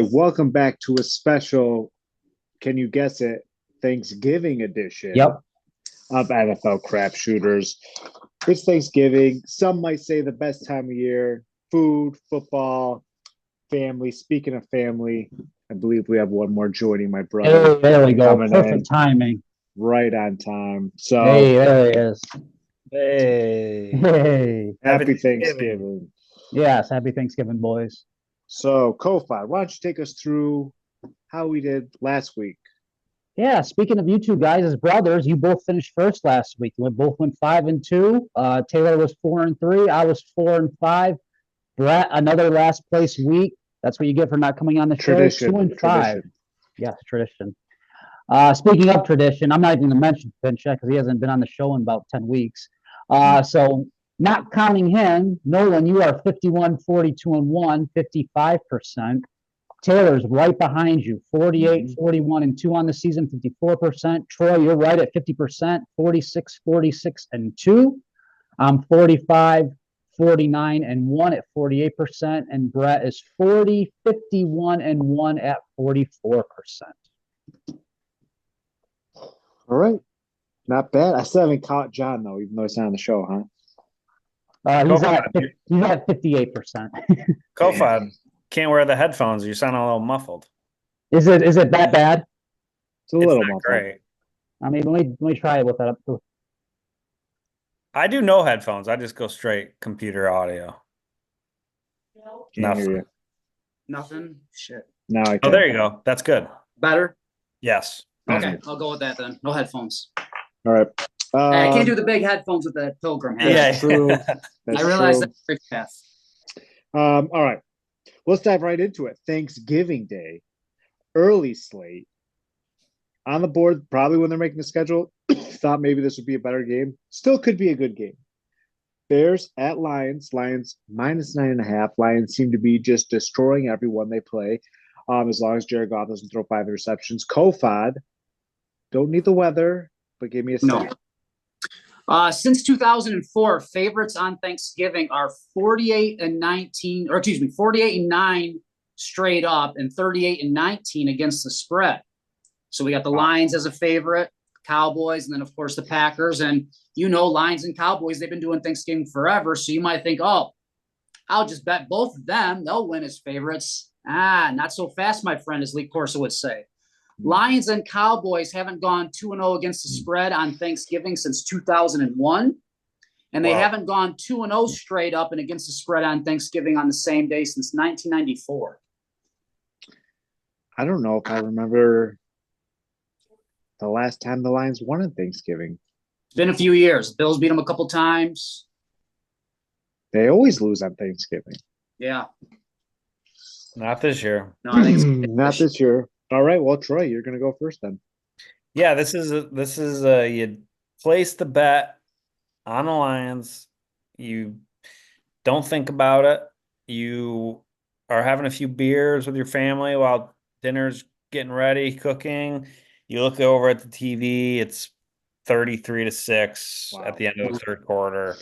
right, welcome back to a special, can you guess it, Thanksgiving edition Yep. of NFL Crapshooters. It's Thanksgiving. Some might say the best time of year. Food, football, family. Speaking of family, I believe we have one more joining my brother Hey, there we go. coming in Perfect timing. right on time. So Hey, there he is. Hey, Hey. happy happy Thanksgiving. Thanksgiving. Yes, happy Thanksgiving, boys. So, Kofi, why don't you take us through how we did last week? Yeah, speaking of you two guys as brothers, you both finished first last week. We both went 5-2. Taylor was 4-3. I was 4-5. Brett, another last place week. That's what you get for not coming on the show. 2-5. Tradition. Yes, tradition. Speaking of tradition, I'm not even going to mention Pinchak because he hasn't been on the show in about 10 weeks. So not counting him, Nolan, you are 51, 42-1, 55%. Taylor's right behind you, 48, 41-2 on the season, 54%. Troy, you're right at 50%, 46, 46-2. I'm 45, 49-1 at 48%. And Brett is 40, 51-1 at 44%. All right. Not bad. I still haven't caught John though, even though he's not on the show, huh? He's at 58%. Kofa, can't wear the headphones. You sound a little muffled. Is it that bad? It's a It's little not muffled. great. I mean, let me try it with that. I do no headphones. I just go straight computer audio. Can't hear you. Nothing. Shit. Now I Oh, can. there you go. That's good. Better? Yes. Okay, I'll go with that then. No headphones. All right. Hey, I can't do the big headphones with the pilgrim hat. Yeah. That's true. That's I realize true. that's pretty fast. All right. Let's dive right into it. Thanksgiving Day, early slate. On the board, probably when they're making the schedule, thought maybe this would be a better game. Still could be a good game. Bears at Lions. Lions minus 9.5. Lions seem to be just destroying everyone they play. As long as Jared Goff doesn't throw 5 interceptions. Kofod, don't need the weather, but give me a No. second. Since 2004, favorites on Thanksgiving are 48-19, or excuse me, 48-9 straight up and 38-19 against the spread. So we got the Lions as a favorite, Cowboys, and then of course the Packers. And Lions and Cowboys, they've been doing Thanksgiving forever. So you might think, oh, I'll just bet both of them. They'll win as favorites. Not so fast, my friend, as Lee Corso would say. Lions and Cowboys haven't gone 2-0 against the spread on Thanksgiving since 2001. And they haven't gone 2-0 straight up and against the spread on Thanksgiving on the same day since 1994. I don't know if I remember the last time the Lions won on Thanksgiving. It's been a few years. Bills beat them a couple times. They always lose on Thanksgiving. Yeah. Not this year. No, I think it's Not this year. All right. Well, Troy, you're going to go first then. Yeah, this is you place the bet on the Lions. You don't think about it. You are having a few beers with your family while dinner's getting ready, cooking. You look over at the TV, it's 33-6 at the end of the third quarter.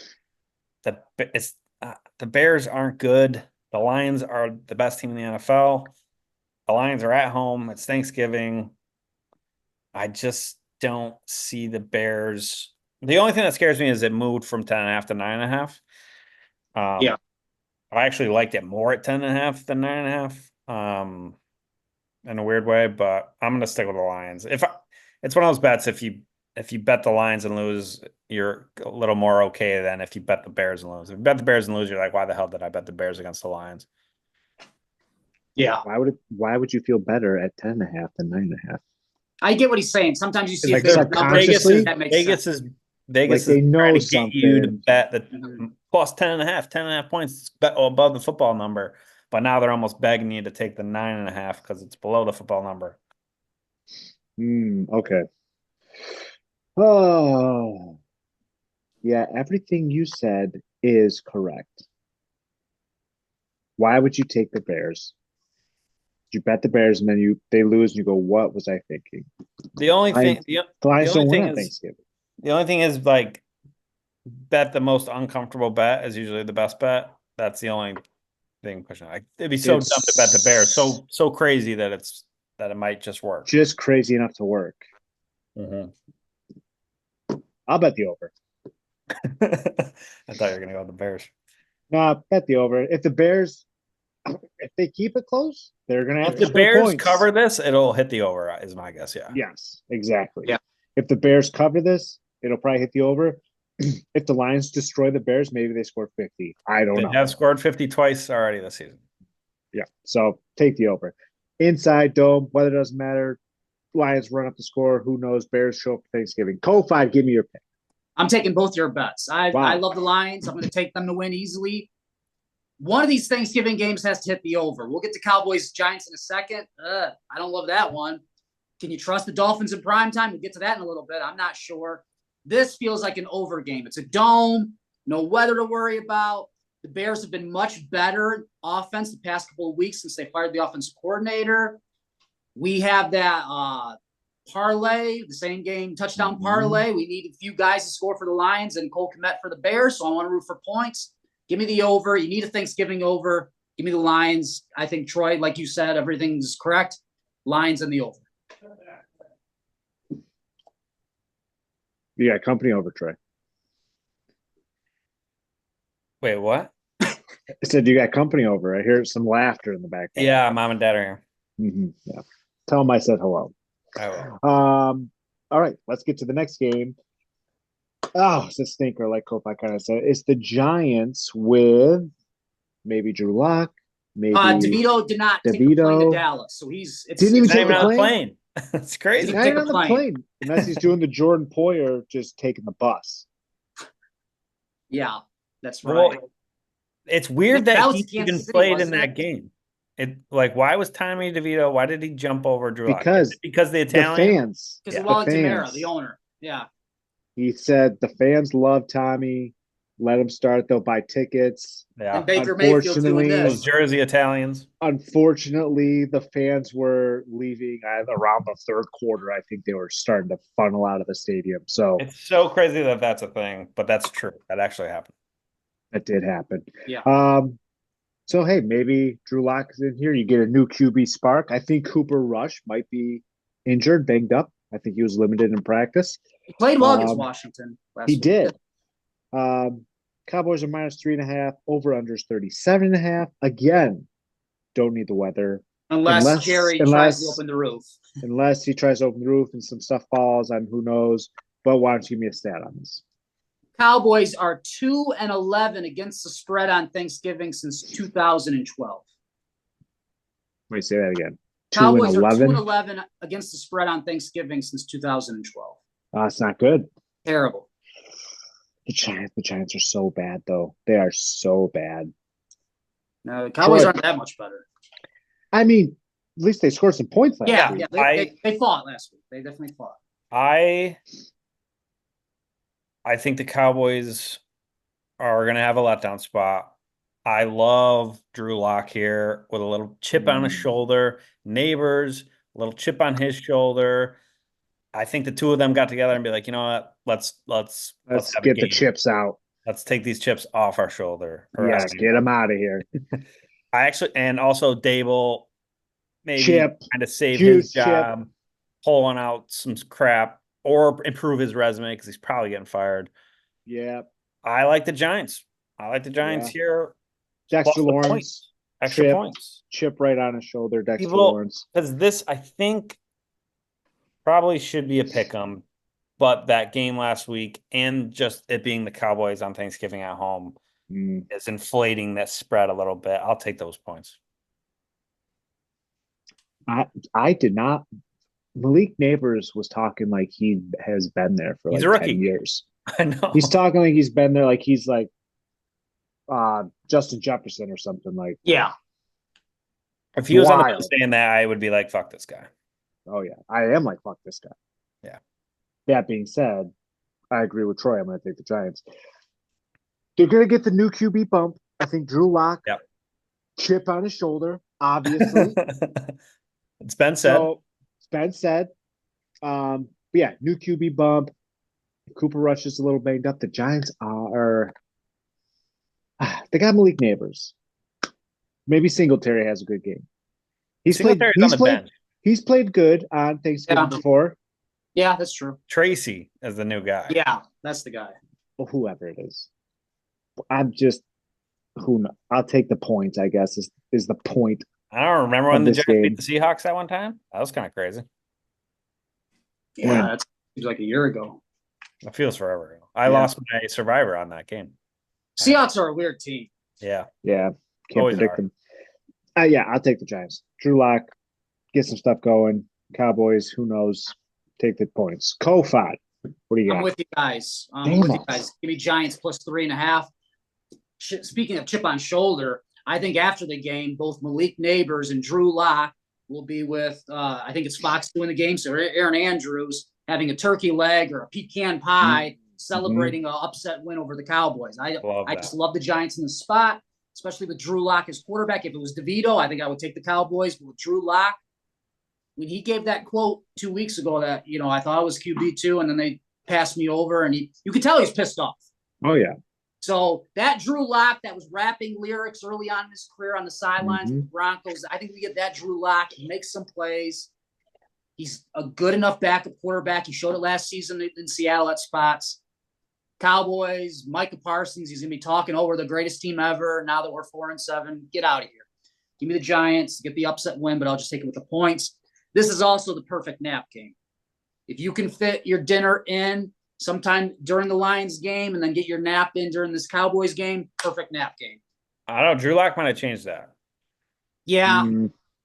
The Bears aren't good. The Lions are the best team in the NFL. The Lions are at home. It's Thanksgiving. I just don't see the Bears. The only thing that scares me is it moved from 10.5 to 9.5. Yeah. I actually liked it more at 10.5 than 9.5. In a weird way, but I'm gonna stick with the Lions. It's one of those bets. If you bet the Lions and lose, you're a little more okay than if you bet the Bears and lose. If you bet the Bears and lose, you're like, why the hell did I bet the Bears against the Lions? Yeah. Why would you feel better at 10.5 than 9.5? I get what he's saying. Sometimes you see Like a big subconsciously? that makes sense. Vegas Like they is know trying to get you to something. bet that plus 10.5 points above the football number. But now they're almost begging you to take the 9.5 because it's below the football number. Okay. Oh, yeah. Everything you said is correct. Why would you take the Bears? You bet the Bears and then they lose and you go, what was I thinking? The only thing, The Lions don't win on Thanksgiving. the only thing is bet the most uncomfortable bet is usually the best bet. That's the only thing pushing. Like, it'd be so dumb to bet the Bears. So crazy that it might just work. Just crazy enough to work. Mm-hmm. I'll bet the over. I thought you were gonna go with the Bears. Nah, bet the over. If the Bears, if they keep it close, they're gonna have If to the score Bears points. cover this, it'll hit the over. Is my guess. Yeah. Yes, exactly. Yeah. If the Bears cover this, it'll probably hit the over. If the Lions destroy the Bears, maybe they score 50. I don't They know. have scored 50 twice already this season. Yeah. So take the over. Inside dome, weather doesn't matter. Lions run up the score. Who knows? Bears show up for Thanksgiving. Co-5, give me your pick. I'm taking both your bets. I Wow. love the Lions. I'm going to take them to win easily. One of these Thanksgiving games has to hit the over. We'll get to Cowboys Giants in a second. I don't love that one. Can you trust the Dolphins in primetime? We'll get to that in a little bit. I'm not sure. This feels like an over game. It's a dome, no weather to worry about. The Bears have been much better offense the past couple of weeks since they fired the offensive coordinator. We have that parlay, the same game touchdown parlay. We need a few guys to score for the Lions and Cole Kmet for the Bears, so I want to root for points. Give me the over. You need a Thanksgiving over. Give me the Lions. I think, Troy, like you said, everything's correct. Lions and the over. You got company over, Trey. Wait, what? I said you got company over. I hear some laughter in the background. Yeah, mom and dad are here. Yeah. Tell them I said hello. I will. All right, let's get to the next game. Oh, it's a stinker, like Kofi kind of said. It's the Giants with maybe Drew Lock, maybe DeVito did not take the plane DeVito. to Dallas, so Didn't even Not take even the on the plane? plane. It's crazy. Didn't Not take even on the the plane. plane, unless he's doing the Jordan Poyer, just taking the bus. Yeah, that's Well, right. it's weird That that was he Kansas even City, played in wasn't that it? game. It like, why was Tommy DeVito? Why did he jump over Drew Lock? Because Because the the Italian. fans. Because Yeah. of Wally The Tamara, fans. the owner. Yeah. He said the fans love Tommy. Let him start. They'll buy tickets. Yeah, And Baker Mayfield's doing those this. Jersey Italians. Unfortunately, the fans were leaving around the third quarter. I think they were starting to funnel out of the stadium. So It's so crazy that that's a thing, but that's true. That actually happened. that did happen. Yeah. So hey, maybe Drew Lock is in here. You get a new QB spark. I think Cooper Rush might be injured, banged up. I think he was limited in practice. He played well against Washington last He week. did. Cowboys are minus 3.5. Over under is 37.5. Again, don't need the weather. Unless Jerry tries to open the roof. Unless he tries to open the roof and some stuff falls, and who knows. But why don't you give me a stat on this? Cowboys are 2-11 against the spread on Thanksgiving since 2012. Let me say that again. Cowboys are 2-11. 2-11 against the spread on Thanksgiving since 2012. That's not good. Terrible. The Giants are so bad, though. They are so bad. No, the Cowboys Troy. aren't that much better. I mean, at least they scored some points last Yeah, week. yeah. They fought last week. They definitely fought. I think the Cowboys are going to have a letdown spot. I love Drew Lock here with a little chip on his shoulder. Neighbors, a little chip on his shoulder. I think the two of them got together and be like, you know what? Let's have get a the game. chips out. Let's take these chips off our shoulder. Yeah, get them out of here. And also Dable maybe Chip, trying to save juice his job, pulling out some crap or improve his resume because he's probably getting fired. Yeah. I like the Giants. Here. Dexter Lawrence. Points. Extra points. Chip right on his shoulder, Dexter Lawrence. Because this, I think, probably should be a pick 'em, but that game last week and just it being the Cowboys on Thanksgiving at home is inflating that spread a little bit. I'll take those points. I did not. Malik Neighbors was talking like he has been there for He's like a rookie. 10 years. I know. He's talking like he's been there, like he's like Justin Jefferson or something like. Yeah. If he was on the field saying that, I would be like, fuck this guy. Oh, yeah. I am like, fuck this guy. Yeah. That being said, I agree with Troy. I'm going to take the Giants. They're going to get the new QB bump. I think Drew Lock, chip on his shoulder, obviously. It's been said. It's been said. But yeah, new QB bump. Cooper Rush is a little banged up. The Giants are they got Malik Neighbors. Maybe Singletary has a good game. He's Singletary's on the bench. He's played good on Thanksgiving Yeah. before. Yeah, that's true. Tracy is the new guy. Yeah, that's the guy. Or whoever it is. I'm just I'll take the points, I guess, is the point. I don't remember when Of the this Giants game. beat the Seahawks that one time. That was kind of crazy. Yeah, When? that seems like a year ago. It feels forever ago. I Yeah. lost my survivor on that game. Seahawks are a weird team. Yeah. Yeah. Can't Always predict are. them. Yeah, I'll take the Giants. Drew Lock, get some stuff going. Cowboys, who knows? Take the points. Kofod, what do you got? I'm with you guys. Damn With it. you guys. Give me Giants plus 3.5. Speaking of chip on shoulder, I think after the game, both Malik Neighbors and Drew Lock will be with, I think it's Fox doing the game. So Aaron Andrews having a turkey leg or a pecan pie, celebrating an upset win over the Cowboys. I just love the Giants in the spot, especially with Drew Lock as quarterback. If it was DeVito, I think I would take the Cowboys. But with Drew Lock, when he gave that quote 2 weeks ago that, I thought I was QB2 and then they passed me over, and you could tell he's pissed off. Oh, yeah. So that Drew Lock that was rapping lyrics early on in his career on the sidelines with the Broncos, I think we get that Drew Lock. He makes some plays. He's a good enough backup quarterback. He showed it last season in Seattle at spots. Cowboys, Micah Parsons, he's going to be talking over the greatest team ever now that we're 4-7. Get out of here. Give me the Giants, get the upset win, but I'll just take it with the points. This is also the perfect nap game. If you can fit your dinner in sometime during the Lions game and then get your nap in during this Cowboys game, perfect nap game. I don't know. Drew Lock might have changed that. Yeah.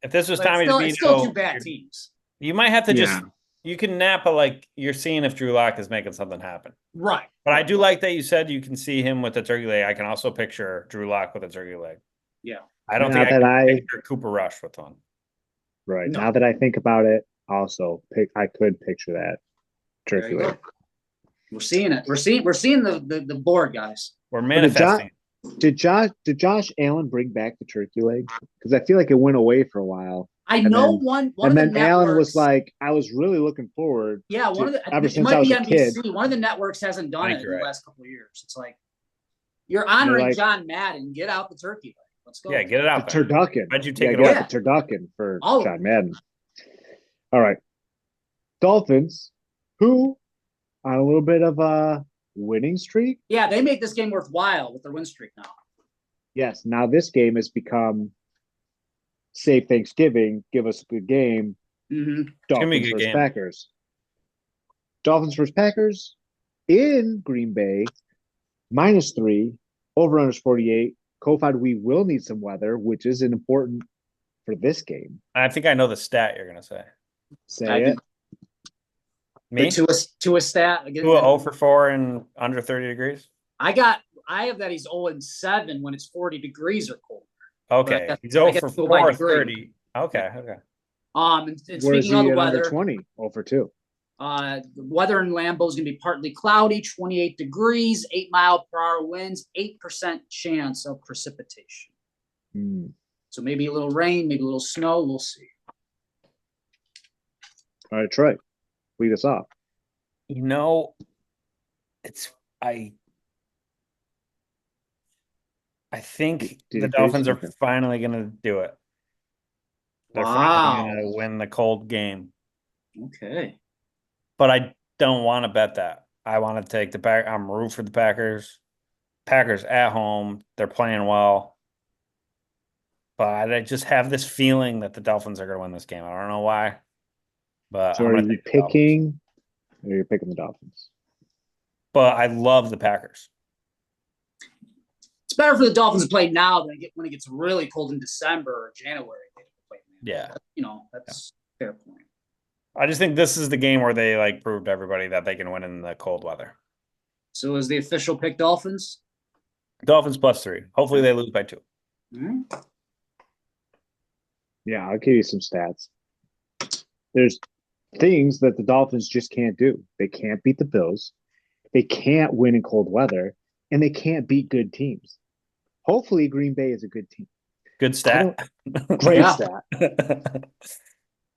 If this was But Tommy DeVito, it's still two bad teams. You might have to you can nap like you're seeing if Drew Lock is making something happen. Right. But I do like that you said you can see him with a turkey leg. I can also picture Drew Lock with a turkey leg. Yeah. I don't think I can picture Cooper Rush with one. Right. No. Now that I think about it, also I could picture that turkey leg. We're seeing it. We're seeing the board, guys. We're manifesting. Did Josh Allen bring back the turkey leg? Because I feel like it went away for a while. I know one and of then the Allen networks, was like, I was really looking forward. yeah, one of the ever it since might I was be a kid. NBC. One of the networks hasn't done it in the last couple of years. It's like you're They're honoring like- John Madden. Get out the turkey leg. Let's go. Yeah, get it The out there. turducken. Why'd you take it get away? out the turducken for All of John Madden. All right. Dolphins, who on a little bit of a winning streak. Yeah, they make this game worthwhile with their win streak now. Yes, now this game has become save Thanksgiving, give us a good game. Mm-hmm. gonna be a Dolphins good versus game. Packers. Dolphins versus Packers in Green Bay, -3, over under 48. Kofod, we will need some weather, which is important for this game. I think I know the stat you're gonna say. Say it. Me? To a stat again. 0 for 4 and under 30 degrees. I have that he's 0-7 when it's 40 degrees or cold. Okay, But he's I 0 guess for go by 4, degree. 30. Okay. And Whereas speaking he of the at under weather, 20, 0 for 2. the weather in Lambeau is going to be partly cloudy, 28 degrees, 8-mile-per-hour winds, 8% chance of precipitation. So maybe a little rain, maybe a little snow. We'll see. All right, Troy, lead us off. I think Did the you Dolphins freeze? are Okay. finally going to do it. They're Wow. finally going to win the cold game. Okay. But I don't want to bet that. I want to take the Pack. I'm rooting for the Packers. Packers at home. They're playing well. But I just have this feeling that the Dolphins are going to win this game. I don't know why. But So I'm are gonna you take the Dolphins. picking, or you're picking the Dolphins? But I love the Packers. It's better for the Dolphins to play now than when it gets really cold in December or January. Yeah. That's a fair point. I just think this is the game where they like proved to everybody that they can win in the cold weather. So is the official pick Dolphins? Dolphins +3. Hopefully they lose by 2. Mm-hmm. Yeah, I'll give you some stats. There's things that the Dolphins just can't do. They can't beat the Bills. They can't win in cold weather, and they can't beat good teams. Hopefully, Green Bay is a good team. Good stat. Great Yeah. stat.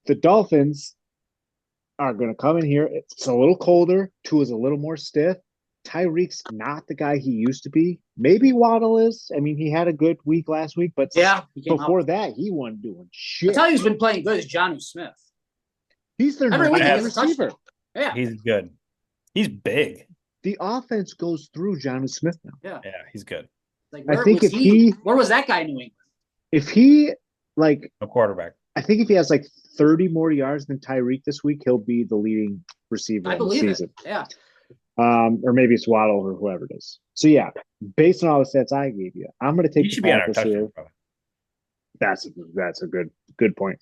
The Dolphins are going to come in here. It's a little colder. Tua's a little more stiff. Tyreek's not the guy he used to be. Maybe Waddle is. I mean, he had a good week last week, but Yeah, he came before up. that, he wasn't doing I shit. tell you, he's been playing good as Johnny Smith. He's their Every number week he one has a receiver. touchdown. Yeah, He's good. He's big. The offense goes through Johnny Smith now. yeah. Yeah, he's good. Like, I where think was if he- Where was that guy in New England? If he like, No quarterback. I think if he has like 30 more yards than Tyreek this week, he'll be the leading receiver I in the believe it. season. Yeah. Or maybe it's Waddle or whoever it is. So yeah, based on all the stats I gave you, I'm going to take He the should be on our Packers here. touchdown, brother. That's a good point.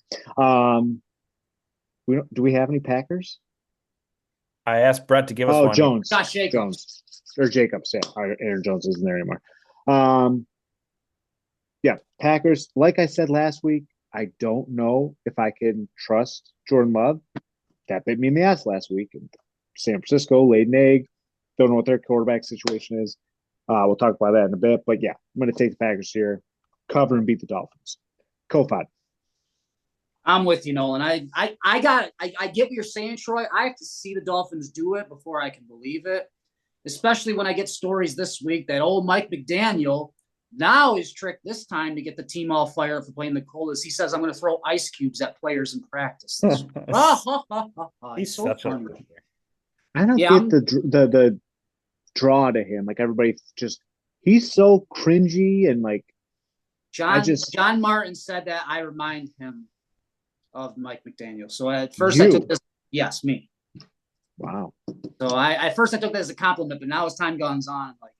Do we have any Packers? I asked Brett to give us Oh, one. Jones. Josh Jacobs. Jones. Or Jacobs, yeah. Aaron Jones isn't there anymore. Yeah, Packers. Like I said last week, I don't know if I can trust Jordan Love. That bit me in the ass last week. San Francisco laid an egg. Don't know what their quarterback situation is. We'll talk about that in a bit. But yeah, I'm going to take the Packers here, cover and beat the Dolphins. Kofod. I'm with you, Nolan. I get what you're saying, Troy. I have to see the Dolphins do it before I can believe it. Especially when I get stories this week that old Mike McDaniel now is tricked this time to get the team all fired up for playing the coldest. He says, I'm going to throw ice cubes at players in practice. He's so such funny. I don't Yeah, get the draw to him. Like everybody just he's so cringy and like John Martin said that I remind him of Mike McDaniel. So at first You? I took this, yes, me. wow. So at first I took that as a compliment, but now as time goes on, I'm like,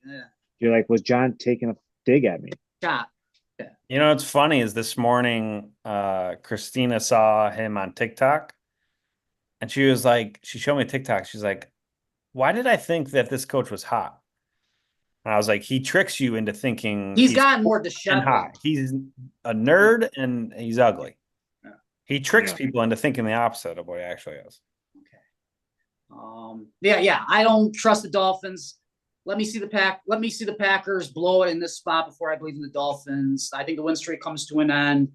You're like, was John taking a dig at me? shot. You know, what's funny is this morning, Christina saw him on TikTok and she was like, she showed me a TikTok. She's like, why did I think that this coach was hot? And I was like, he tricks you into thinking He's gotten cool more and disheveled. hot. He's a nerd and he's ugly. Yeah. He tricks Yeah. people into thinking the opposite of what he actually is. Yeah. I don't trust the Dolphins. Let me see the Packers blow it in this spot before I believe in the Dolphins. I think the win streak comes to an end.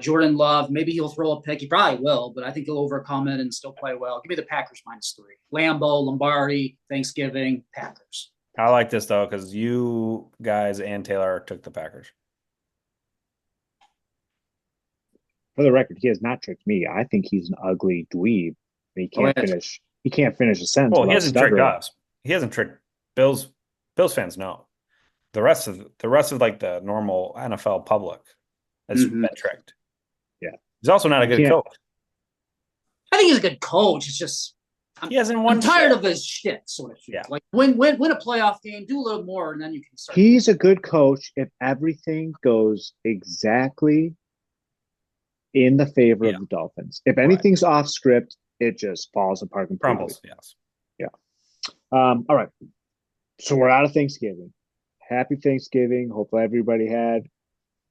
Jordan Love, maybe he'll throw a pick. He probably will, but I think he'll overcome it and still play well. Give me the Packers -3. Lambeau, Lombardi, Thanksgiving, Packers. I like this though, because you guys and Taylor took the Packers. For the record, he has not tricked me. I think he's an ugly dweeb. He can't finish. He can't finish a sentence. Well, he without hasn't tricked stuttering. us. He hasn't tricked Bills fans. No, the rest of like the normal NFL public has been tricked. Yeah, he's also not a good coach. I think he's a good coach. It's just he hasn't won. I'm tired of his shit, sort of. Yeah, like win a playoff game, do a little more, and then you can start. He's a good coach if everything goes exactly in the favor of the Dolphins. If anything's off script, it just falls apart completely. Crumbles. Yes. Yeah. All right. So we're out of Thanksgiving. Happy Thanksgiving. Hopefully everybody had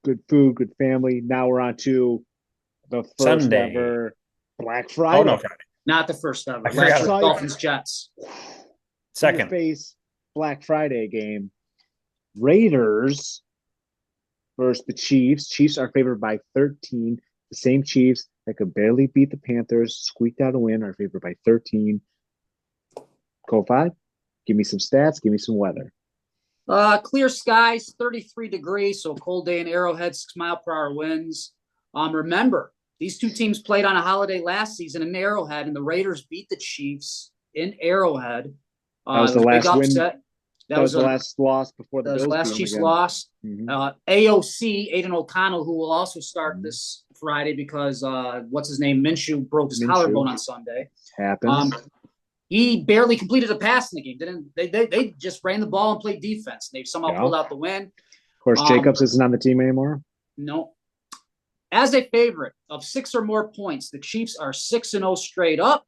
good food, good family. Now we're on to the first Sunday. ever Black Friday. Oh no, Friday. Not the first ever. I forgot. Dolphins Jets. Second face Black Friday game. Raiders versus the Chiefs. Chiefs are favored by 13. The same Chiefs that could barely beat the Panthers, squeaked out a win, are favored by 13. Ko-Fi, give me some stats, give me some weather. Clear skies, 33 degrees, so a cold day in Arrowhead, 6-mile-per-hour winds. Remember, these two teams played on a holiday last season in Arrowhead, and the Raiders beat the Chiefs in Arrowhead. That was the last win. That was the last loss before the Bills. Last Chiefs loss. AOC, Aiden O'Connell, who will also start this Friday because what's his name? Minshew broke his collarbone on Sunday. Happens. He barely completed a pass in the game. They just ran the ball and played defense. They somehow pulled out the win. Of course, Jacobs isn't on the team anymore. No. As a favorite of 6 or more points, the Chiefs are 6-0 straight up,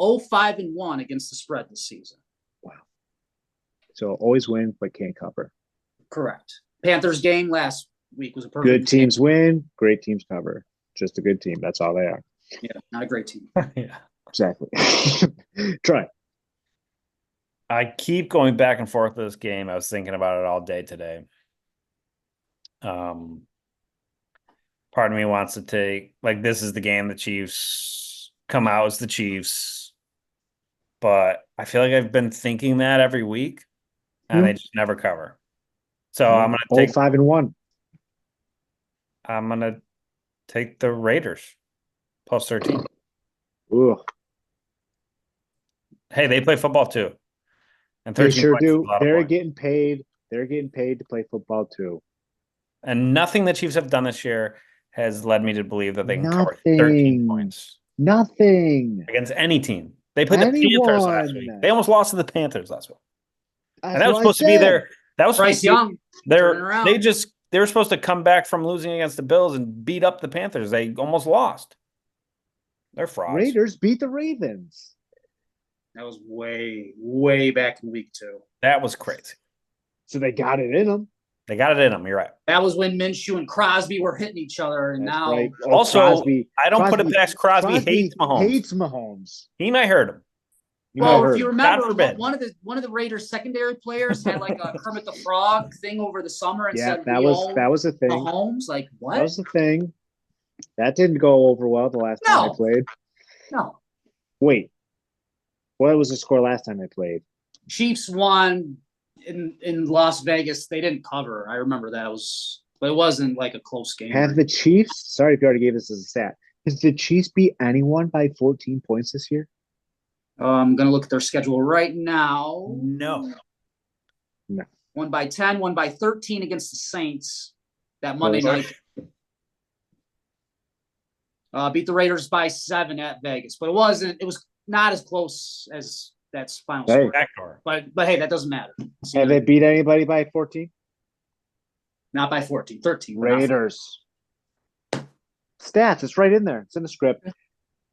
0-5-1 against the spread this season. Wow. So always win, but can't cover. Correct. Panthers game last week was a perfect good teams win, great teams cover. Just a good team. That's all they are. Yeah, not a great team. Yeah. Exactly. Try. I keep going back and forth with this game. I was thinking about it all day today. Part of me wants to take, like, this is the game the Chiefs come out as the Chiefs. but I feel like I've been thinking that every week, and they just never cover. So I'm gonna take 5-1. I'm gonna take the Raiders plus 13. Ugh, Hey, they play football too, and they 13 sure points is do. a lot of They're points. getting paid. They're getting paid to play football too. And nothing the Chiefs have done this year has led me to believe that they can cover 13 points Nothing. against any team. They played the Panthers last week. Anyone. They almost lost to the Panthers last week. And That's that was what I supposed to be said. their that was Bryce supposed to be Young turning around. they were supposed to come back from losing against the Bills and beat up the Panthers. They almost lost. They're frauds. Raiders beat the Ravens. That was way, way back in week 2. That was crazy. So they got it in them. They got it in them. You're right. That was when Minshew and Crosby were hitting each other, and That's now right. Oh, Also, Crosby, I don't put it past Crosby hates Mahomes. Hates Mahomes. He might hurt him. You might well, hurt if you him. remember, God forbid. one of the Raiders secondary players had like a Kermit the Frog thing over the summer and Yeah, said that was a thing. Mahomes. Like what? That was a thing. That didn't go over well the last time No. I played. No, Wait, what was the score last time they played? Chiefs won in Las Vegas. They didn't cover. I remember that but it wasn't like a close game. Have the Chiefs? Sorry if you already gave this as a stat. Has the Chiefs beat anyone by 14 points this year? I'm gonna look at their schedule right now. No. One by 10, one by 13 against the Saints that Monday Close. night. Beat the Raiders by 7 at Vegas, but it was not as close as that's final Hey. score. Backdoor. But hey, that doesn't matter. Have they beat anybody by 14? Not by 14, 13. but not Raiders. Stats, it's right in there. It's in the script.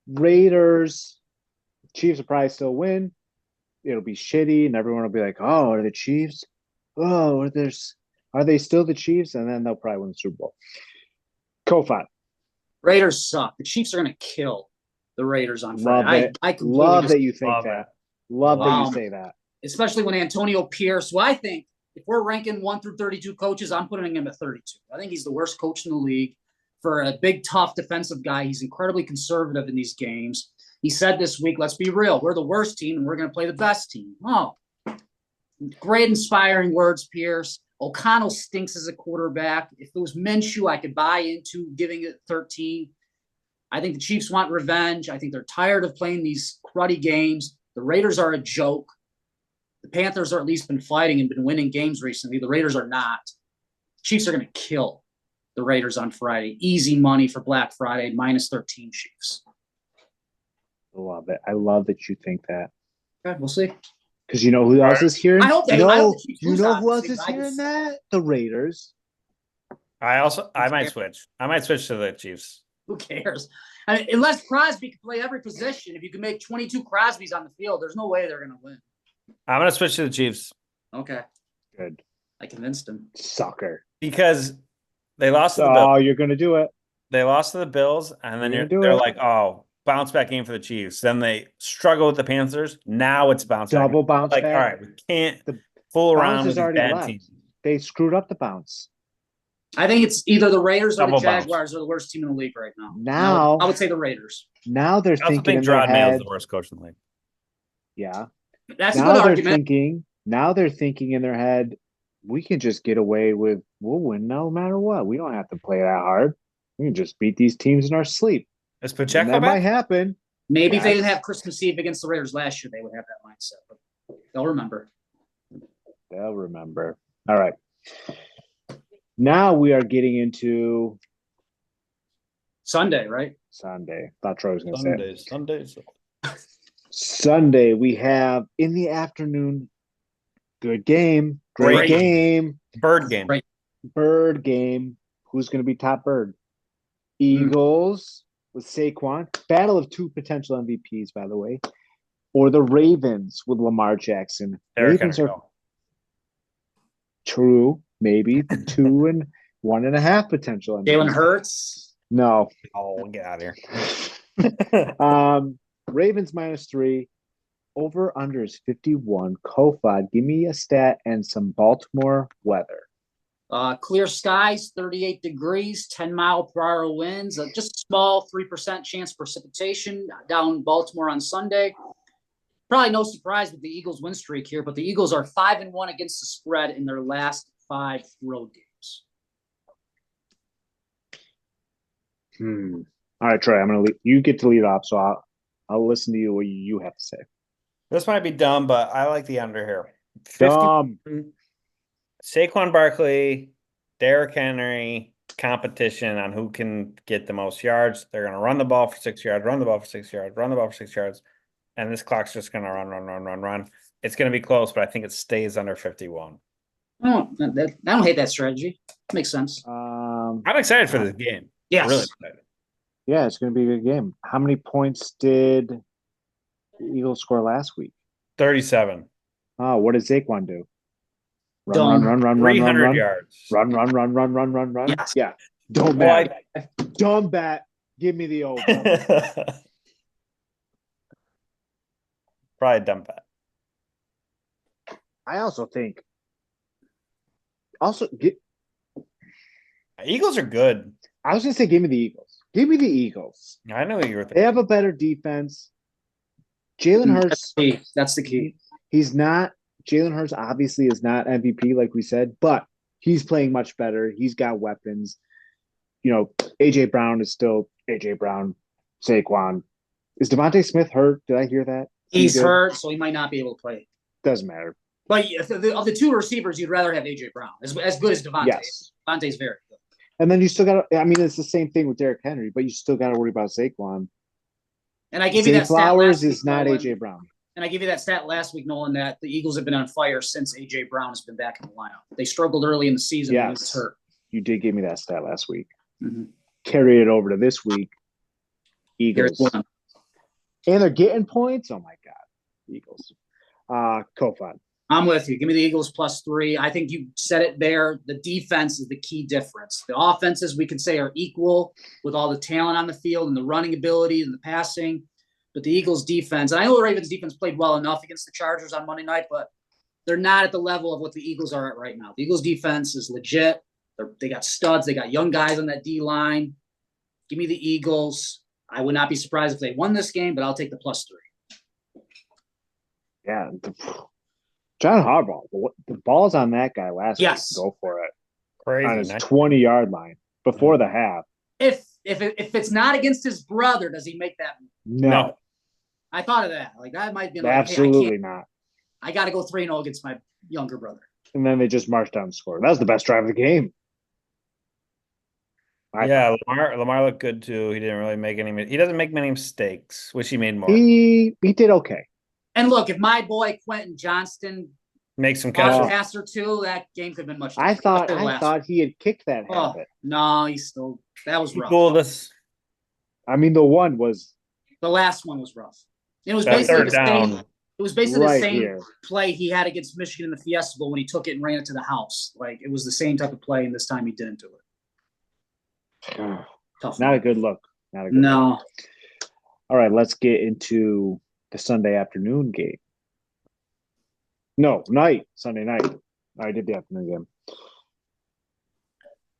Raiders. Chiefs will probably still win. It'll be shitty, and everyone will be like, "Oh, are the Chiefs? Oh, are they still the Chiefs?" And then they'll probably win the Super Bowl. Kofat. Raiders suck. The Chiefs are going to kill the Raiders on Love Friday. it. I completely Love that you think love that. it. Love that you Wow. say that. especially when Antonio Pierce, who I think if we're ranking 1 through 32 coaches, I'm putting him at 32. I think he's the worst coach in the league. For a big, tough defensive guy, he's incredibly conservative in these games. He said this week, let's be real, we're the worst team and we're going to play the best team. Oh, great inspiring words, Pierce. O'Connell stinks as a quarterback. If it was Minshew, I could buy into giving it 13. I think the Chiefs want revenge. I think they're tired of playing these cruddy games. The Raiders are a joke. The Panthers are at least been fighting and been winning games recently. The Raiders are not. Chiefs are going to kill the Raiders on Friday. Easy money for Black Friday, minus 13 Chiefs. I love it. I love that you think that. Okay, we'll see. Because you know who else is hearing? I hope they- No, I hope the Chiefs you lose, know who else obviously, is but I hearing just- that? The Raiders. I might switch. I might switch to the Chiefs. Who cares? I mean, unless Crosby can play every position, if you can make 22 Crosbys on the field, there's no way they're going to win. I'm gonna switch to the Chiefs Okay, Good. I convinced him. Sucker. because they lost to the Bills. Oh, you're going to do it. They lost to the Bills, and then You're gonna do they're it. like, oh, bounce back game for the Chiefs. Then they struggle with the Panthers. Now it's bounce back. Double bounce Like, back. all right, we can't The fool bounce around is with these already bad left. teams. They screwed up the bounce. I think it's either the Raiders or Double the bounce. Jaguars are the worst team in the league right now. Now- I would say the Raiders. Now they're I also thinking think in their Gerard Mayo is head. the worst coach in the league. Yeah. That's a Now good they're argument. thinking. Now they're thinking in their head. We can just get away with. We'll win no matter what. We don't have to play that hard. We can just beat these teams in our sleep. Is And Pacheco that might back? happen. Maybe if they Yes. didn't have Christmas Eve against the Raiders last year, they would have that mindset. But they'll remember. They'll remember. All right. Now we are getting into Sunday, right? Sunday. Thought Troy was going to say it. Sundays. Sunday, we have in the afternoon. Good game. Great Great. game. Bird game. Right. Bird game. Who's going to be top bird? Eagles with Saquon. Battle of two potential MVPs, by the way. Or the Ravens with Lamar Jackson. Derrick Ravens Henry. are true. Maybe 2 and 1.5 potential MVPs. Jalen Hurts. No. Oh, get out of here. Ravens -3. Over under is 51. Kofod, give me a stat and some Baltimore weather. Clear skies, 38 degrees, 10-mile-per-hour winds, just small 3% chance precipitation down in Baltimore on Sunday. Probably no surprise with the Eagles win streak here, but the Eagles are 5-1 against the spread in their last 5 road games. All right, Trey, I'm gonna leave. You get to lead off, so I'll listen to you what you have to say. This might be dumb, but I like the under here. 50, Dumb. Saquon Barkley, Derrick Henry competition on who can get the most yards. They're going to run the ball for 6 yards, run the ball for 6 yards, run the ball for 6 yards. And this clock's just going to run. It's going to be close, but I think it stays under 51. I don't hate that strategy. Makes sense. I'm excited for this game. Yes. Really excited. Yeah, it's going to be a good game. How many points did the Eagles score last week? 37. Oh, what did Saquon do? Dumb. Run, 300 yards. Run. Yes. Yeah. Don't bet. Dumb bet. Give me the over. Probably a dumb bet. I also think. Eagles are good. I was going to say, give me the Eagles. Give me the Eagles. I know what you were They thinking. have a better defense. Jalen Hurts. That's the key. He's not. Jalen Hurts obviously is not MVP, like we said, but he's playing much better. He's got weapons. You know, AJ Brown is still AJ Brown. Saquon. Is Devontae Smith hurt? Did I hear that? He's hurt, so he might not be able to play. Doesn't matter. But of the two receivers, you'd rather have AJ Brown as good as Devontae. Yes. Devontae's very good. And then you still got to, I mean, it's the same thing with Derrick Henry, but you still got to worry about Saquon. And I gave you Zay that stat Flowers last week, is not Nolan. AJ Brown. And I gave you that stat last week, Nolan, that the Eagles have been on fire since AJ Brown has been back in the lineup. They struggled early in the season when he was hurt. You did give me that stat last week. Mm-hmm. Carry it over to this week. Eagles. And they're getting points. Oh my God. Eagles. Kofan. I'm with you. Give me the Eagles +3. I think you said it there. The defense is the key difference. The offenses we can say are equal with all the talent on the field and the running ability and the passing. But the Eagles defense, and I know the Ravens defense played well enough against the Chargers on Monday night, but they're not at the level of what the Eagles are at right now. The Eagles defense is legit. They got studs. They got young guys on that D line. Give me the Eagles. I would not be surprised if they won this game, but I'll take the +3. Yeah. John Harbaugh. The ball's on that guy last week. Go for it. Crazy. On his 20-yard line before the half. If it's not against his brother, does he make that? No. I thought of that. Like that might be like, absolutely hey, not. I got to go 3-0 against my younger brother. And then they just marched down the score. That was the best drive of the game. Lamar looked good too. He didn't really make any. He doesn't make many mistakes, which he made more. He did okay. And look, if my boy Quentin Johnston makes some catches, pass or two, that game could have been much different. I thought he had kicked that habit. No, that was rough. Cool, this. I mean, the last one was rough. It was basically the same. It was basically the same play he had against Michigan in the Fiesta Bowl when he took it and ran it to the house. Like it was the same type of play, and this time he didn't do it. Tough. Not a good look. No. All right, let's get into the Sunday afternoon game. No, Sunday night. I did the afternoon game.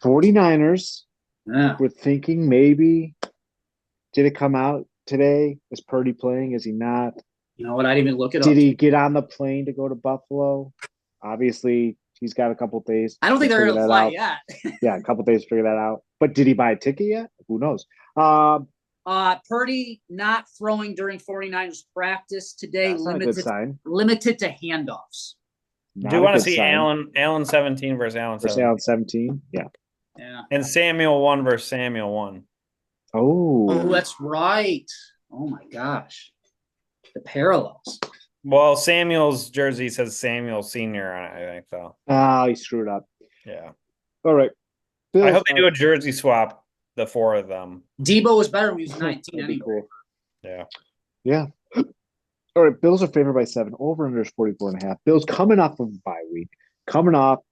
49ers. Yeah. We're thinking maybe. Did it come out today? Is Purdy playing? Is he not? You know what? I didn't even look it up. Did he get on the plane to go to Buffalo? Obviously, he's got a couple days. I don't think they're going to fly yet. Yeah, a couple days to figure that out. But did he buy a ticket yet? Who knows? Purdy not throwing during 49ers practice today. Limited to handoffs. Do you want to see Allen 17 versus Allen 17? Allen 17? Yeah. And Samuel 1 versus Samuel 1. Oh, that's right. Oh my gosh. The parallels. Well, Samuel's jersey says Samuel Senior on it, I think so. He screwed up. Yeah. All right. I hope they do a jersey swap, the four of them. Debo was better when he was 19 anyway. Cool. Yeah. Yeah. All right. Bills are favored by 7. Over under is 44.5. Bills coming off of a bye week.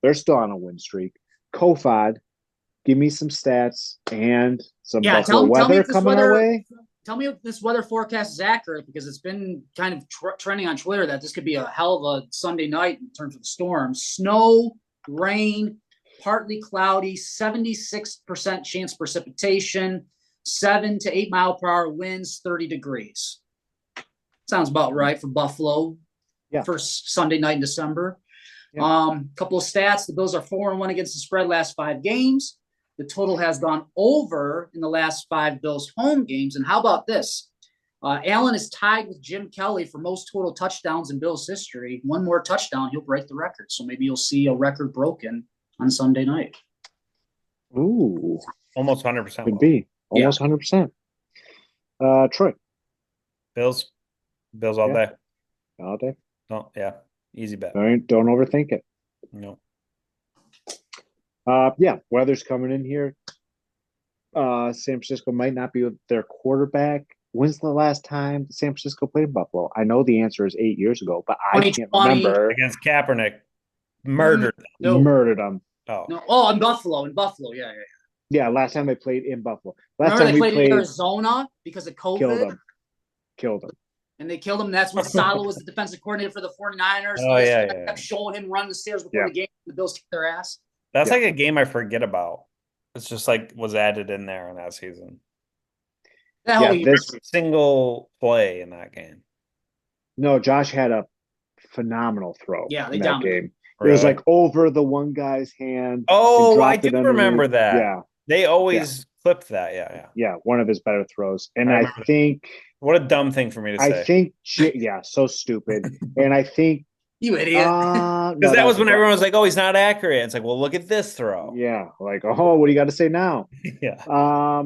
They're still on a win streak. Kofod, give me some stats and some Buffalo weather coming our way. Tell me if this weather forecast is accurate because it's been kind of trending on Twitter that this could be a hell of a Sunday night in terms of the storm. Snow, rain, partly cloudy, 76% chance precipitation, 7 to 8 mile per hour winds, 30 degrees. Sounds about right for Buffalo. Yeah. First Sunday night in December. Yeah. Couple of stats. The Bills are 4-1 against the spread last 5 games. The total has gone over in the last 5 Bills home games. And how about this? Allen is tied with Jim Kelly for most total touchdowns in Bills history. One more touchdown, he'll break the record. So maybe you'll see a record broken on Sunday night. Ooh, Almost 100%. could be almost 100%. Troy, Bills all Yeah. day. all day. Yeah, easy bet. Don't overthink it. No. Yeah, weather's coming in here. San Francisco might not be with their quarterback. When's the last time San Francisco played Buffalo? I know the answer is 8 years ago, but I can't 2020. remember. Against Kaepernick, murdered them. No, Murdered them. Oh, no. Oh, in Buffalo. Yeah. Yeah, last time they played in Buffalo. Last Remember time they we played in played, Arizona because of COVID? killed them. And they killed him. That's when Saleh was the defensive coordinator for the 49ers. Oh, yeah, They kept showing him run the stairs before Yeah. the game. The Bills kicked their ass. that's Yeah. like a game I forget about. It's just like was added in there in that season. That whole Yeah, year. this Single play in that game. no, Josh had a phenomenal throw Yeah, they in that dominated. game. It was Really? like over the one guy's hand. Oh, I dropped do it underneath. remember that. Yeah, They always clipped that. Yeah. yeah, one of his better throws. And I I remember that. think What a dumb thing for me to say. yeah, so stupid. And I think You idiot. no, Because that was when a- everyone was like, "Oh, he's not accurate." It's like, well, look at this throw. Yeah, like, oh, what do you got to say now? Yeah.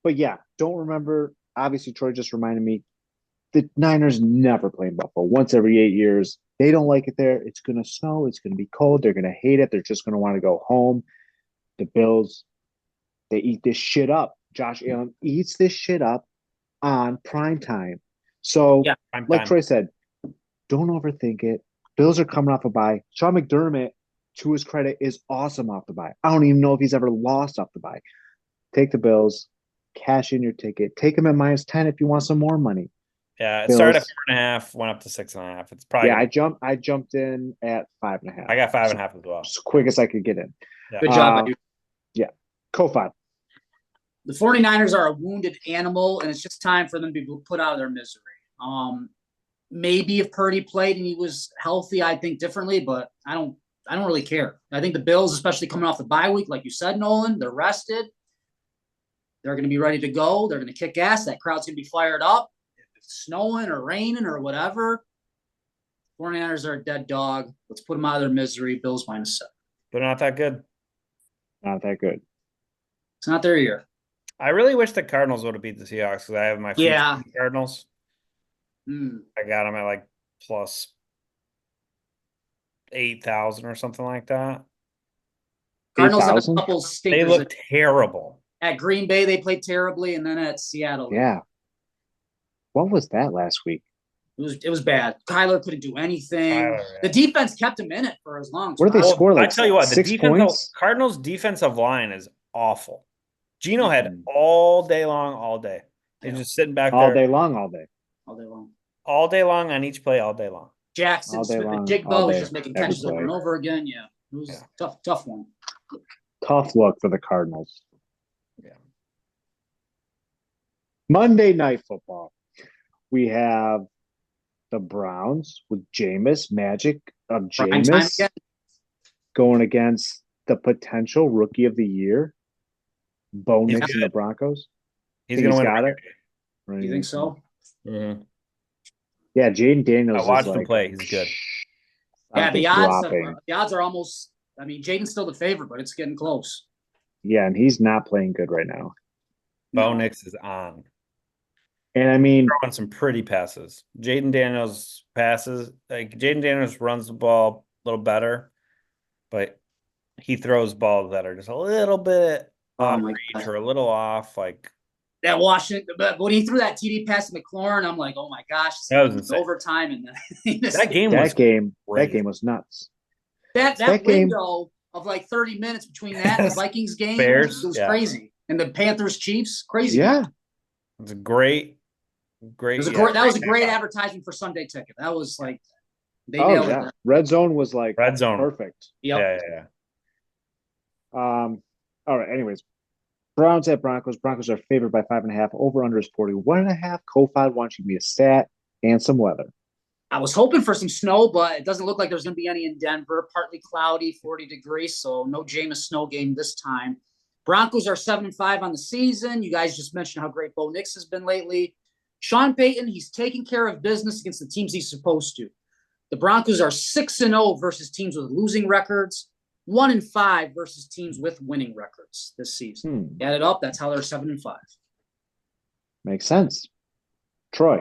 But yeah, don't remember. Obviously, Troy just reminded me the Niners never play in Buffalo. Once every 8 years. They don't like it there. It's gonna snow, it's gonna be cold, they're gonna hate it, they're just gonna want to go home. The Bills, they eat this shit up. Josh Allen eats this shit up on prime time. So, Yeah, Prime like time. Troy said, don't overthink it. Bills are coming off a bye. Sean McDermott, to his credit, is awesome off the bye. I don't even know if he's ever lost off the bye. Take the Bills, cash in your ticket. Take them at -10 if you want some more money. Yeah, it Bills. started at 4.5, went up to 6.5. It's probably Yeah, I jumped in at 5.5. I got 5.5 as well. As quick as I could get in. Yeah. Good job. Ko-Fi. The 49ers are a wounded animal, and it's just time for them to be put out of their misery. Maybe if Purdy played and he was healthy, I'd think differently, but I don't really care. I think the Bills, especially coming off the bye week, like you said, Nolan, they're rested. They're going to be ready to go. They're going to kick ass. That crowd's going to be fired up. If it's snowing or raining or whatever, 49ers are a dead dog. Let's put them out of their misery. Bills -7. They're not that good. Not that good. It's not their year. I really wish the Cardinals would have beat the Seahawks because I have my future Cardinals. I got them at like plus 8,000 or something like that. Cardinals have a 8,000? couple They stinkers. look terrible. At Green Bay, they played terribly, and then at Seattle, Yeah. What was that last week? it was bad. Kyler couldn't do anything. Kyler, yeah. The defense kept him in it for as long. What did they Well, score? Like I tell you what, the 6 points? Cardinals defensive line is awful. Gino had Mhm. all day long, all day. He's Yeah. just sitting back All there day long, all day. all day long. all day long on each play, all day long. Jackson, All day Smith, long, and Jigba all was day, just making every catches over play. and over again. Yeah, it was Yeah. tough one. Tough luck for the Cardinals. Yeah. Monday Night Football. We have the Browns with Jameis, Magic of Prime time Jameis, again. going against the potential Rookie of the Year, Bo He's Nix and the Broncos. He's Think gonna he's win. got it? Do you think so? Mhm. Yeah, Jaden Daniels I watched is him like, play. He's good. I Yeah, think the odds are almost. I mean, Jaden's still the favorite, but it's getting close. Yeah, and he's not playing good right now. Bo No. Nix is on. And I mean, Throwing some pretty passes. Jaden Daniels passes. Like Jaden Daniels runs the ball a little better, but he throws balls that are just a little bit Oh off my reach gosh. or a little off. Like That Washington, but when he threw that TD pass to McLaurin, I'm like, oh my gosh, That was it's insane. overtime, and then that game was that crazy. game was nuts. that that game- window of like 30 minutes between that and the Vikings game Bears, was yeah. crazy, and the Panthers Chiefs, crazy. Yeah, It's a great. That was a yeah, great advertisement for Sunday Ticket. That was like they oh nailed yeah. it. Red Zone was like Red zone. perfect. Yep. Yeah. All right. Anyways, Browns at Broncos. Broncos are favored by 5.5. Over under is 41.5. Ko-Fi wants you to be a stat. and some weather. I was hoping for some snow, but it doesn't look like there's going to be any in Denver. Partly cloudy, 40 degrees, so no Jameis snow game this time. Broncos are 7-5 on the season. You guys just mentioned how great Bo Nix has been lately. Sean Payton, he's taking care of business against the teams he's supposed to. The Broncos are 6-0 versus teams with losing records, 1-5 versus teams with winning records this season. Add it up, that's how they're 7-5. Makes sense. Troy.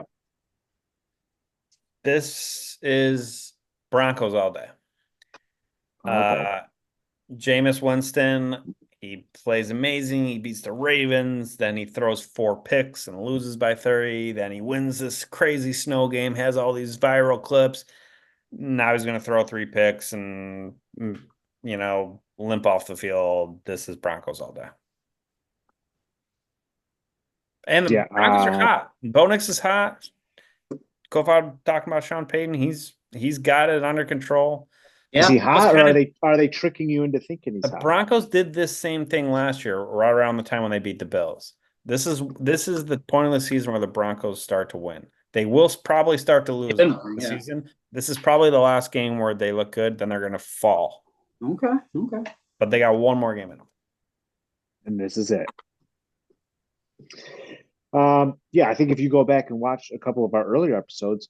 This is Broncos all day. Okay. Jameis Winston, he plays amazing. He beats the Ravens. Then he throws 4 picks and loses by 30. Then he wins this crazy snow game, has all these viral clips. Now he's going to throw 3 picks and, limp off the field. This is Broncos all day. And the Broncos are hot. Bo Nix is hot. Kofod talking about Sean Payton. He's got it under control. Is he hot, or are they tricking you into thinking he's hot? The Broncos did this same thing last year, right around the time when they beat the Bills. This is the point of the season where the Broncos start to win. They will probably start to lose the season. This is probably the last game where they look good. Then they're going to fall. Okay. But they got one more game in them. And this is it. I think if you go back and watch a couple of our earlier episodes,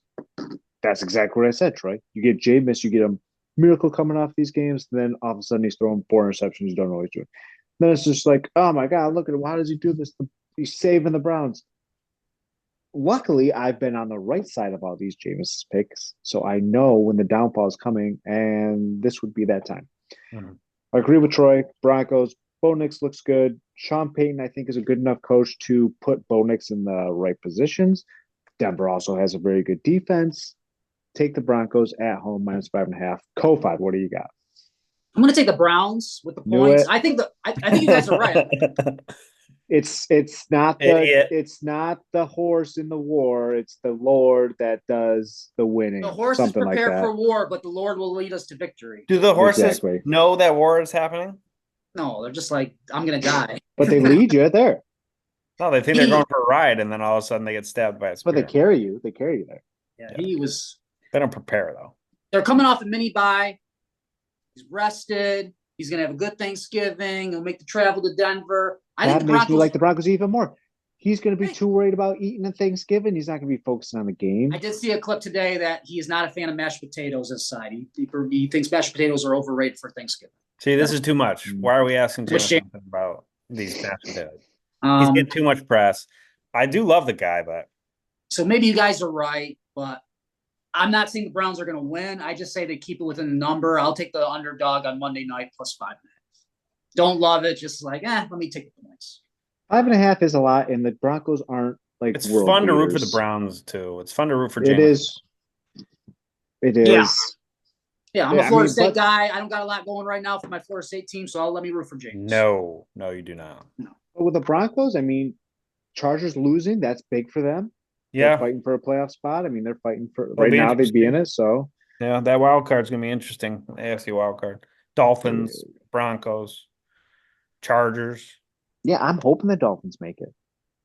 that's exactly what I said, Troy. You get Jameis, you get a miracle coming off these games, then all of a sudden he's throwing 4 interceptions you don't know what he's doing. Then it's just like, oh my God, look at him. How does he do this? He's saving the Browns. Luckily, I've been on the right side of all these Jameis picks, so I know when the downfall is coming, and this would be that time. I agree with Troy. Broncos. Bo Nix looks good. Sean Payton, I think, is a good enough coach to put Bo Nix in the right positions. Denver also has a very good defense. Take the Broncos at home, -5.5. Kofod, what do you got? I'm going to take the Browns with the points. I think you guys are right. It's not the horse in the war. It's the Lord that does the winning. The horse is prepared for war, but the Lord will lead us to victory. Do the horses know that war is happening? No, they're just like, I'm going to die. But they lead you there. No, they think they're going for a ride, and then all of a sudden they get stabbed by a spear. But they carry you. They carry you there. Yeah, he was. They don't prepare, though. They're coming off a mini bye. He's rested. He's going to have a good Thanksgiving. He'll make the travel to Denver. That makes me like the Broncos even more. He's going to be too worried about eating at Thanksgiving. He's not going to be focusing on the game. I did see a clip today that he is not a fan of mashed potatoes this side. He thinks mashed potatoes are overrated for Thanksgiving. See, this is too much. Why are we asking too much about these mashed potatoes? He's getting too much press. I do love the guy, but. So maybe you guys are right, but I'm not saying the Browns are going to win. I just say they keep it within the number. I'll take the underdog on Monday night +5.5. Don't love it. Just like, let me take the points. 5.5 is a lot, and the Broncos aren't like. It's fun to root for the Browns too. It's fun to root for James. It is. Yeah, I'm a Florida State guy. I don't got a lot going right now for my Florida State team, so let me root for James. No, you do not. No. But with the Broncos, Chargers losing, that's big for them. Yeah. They're fighting for a playoff spot. They're fighting for right now. They'd be in it. So yeah, that wild card's gonna be interesting. AFC wild card. Dolphins, Broncos, Chargers. Yeah, I'm hoping the Dolphins make it.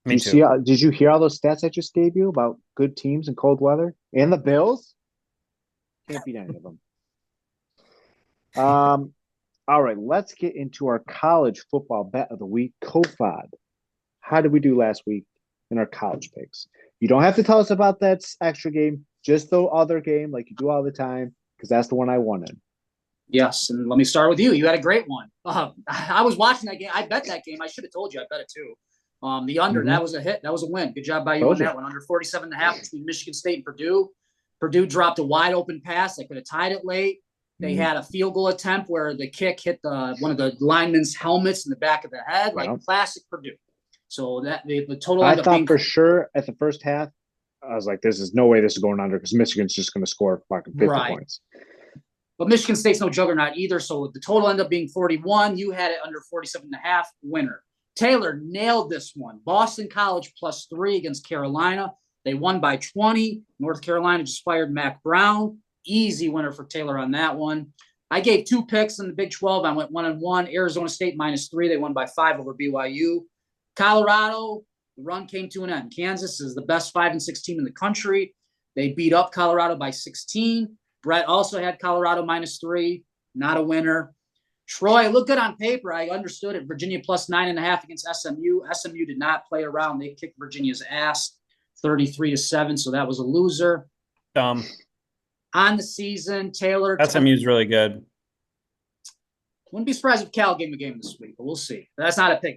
Me too. Did you hear all those stats I just gave you about good teams in cold weather? And the Bills? Can't beat any of them. All right, let's get into our college football bet of the week. Kofod, how did we do last week in our college picks? You don't have to tell us about that extra game, just the other game like you do all the time, because that's the one I wanted. Yes, and let me start with you. You had a great one. I was watching that game. I bet that game. I should have told you I bet it too. The under, that was a hit. That was a win. Good job by you on that one. Under 47.5 between Michigan State and Purdue. Purdue dropped a wide open pass. They could have tied it late. They had a field goal attempt where the kick hit one of the linemen's helmets in the back of the head, like classic Purdue. So that the total. I thought for sure at the first half, I was like, "There's no way this is going under because Michigan's just going to score fucking 50 points." But Michigan State's no juggernaut either. So the total ended up being 41. You had it under 47.5. Winner. Taylor nailed this one. Boston College +3 against Carolina. They won by 20. North Carolina just fired Mac Brown. Easy winner for Taylor on that one. I gave 2 picks in the Big 12. I went 1-1. Arizona State -3. They won by 5 over BYU. Colorado, the run came to an end. Kansas is the best 5-6 team in the country. They beat up Colorado by 16. Brett also had Colorado -3, not a winner. Troy looked good on paper. I understood it. Virginia +9.5 against SMU. SMU did not play around. They kicked Virginia's ass 33-7, so that was a loser. Dumb. On the season, Taylor. SMU's really good. Wouldn't be surprised if Cal gave him a game this week, but we'll see. That's not a pick.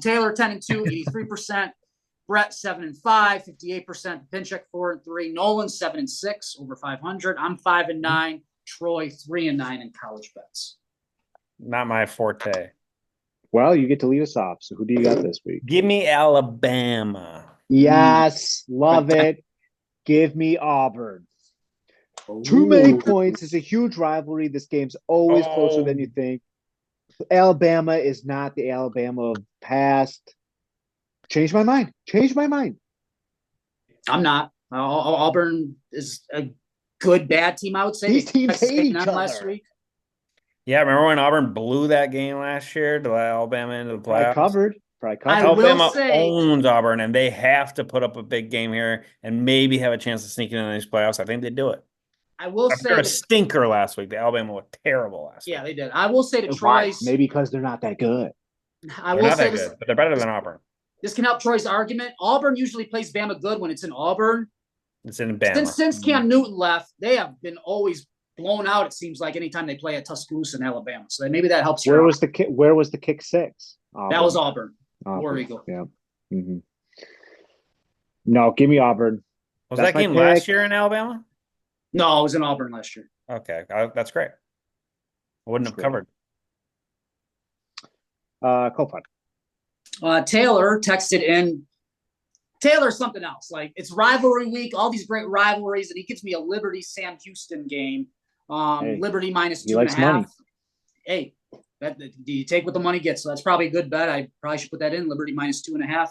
Taylor 10-2, 83%. Brett 7-5, 58%. Pinchuk 4-3. Nolan 7-6, over 500. I'm 5-9. Troy 3-9 in college bets. Not my forte. Well, you get to lead us off. So who do you got this week? Give me Alabama. Yes, love it. Give me Auburn. Too many points. It's a huge rivalry. This game's always closer than you think. Alabama is not the Alabama of past. Change my mind. I'm not. Auburn is a good, bad team, I would say. These teams hate each other. Last week. Yeah, remember when Auburn blew that game last year to let Alabama into the playoffs? Probably covered. Alabama owns Auburn, and they have to put up a big game here and maybe have a chance to sneak into these playoffs. I think they do it. I will say a stinker last week. The Alabama looked terrible last week. Yeah, they did. I will say to Troy's. Maybe because they're not that good. I will say this, but they're better than Auburn. This can help Troy's argument. Auburn usually plays Bama good when it's in Auburn. It's in Bama. Since Cam Newton left, they have been always blown out. It seems like anytime they play at Tuscaloosa in Alabama. So maybe that helps. Where was the kick six? Auburn. That was Auburn. War Eagle. Yeah. Mm-hmm. No, give me Auburn. Was that game last year in Alabama? No, it was in Auburn last year. Okay, that's great. I wouldn't have covered. Kofod. Taylor texted in. Taylor's something else. Like, it's rivalry week, all these great rivalries, and he gives me a Liberty Sam Houston game. Liberty -2.5. Hey, do you take what the money gets? So that's probably a good bet. I probably should put that in. Liberty -2.5.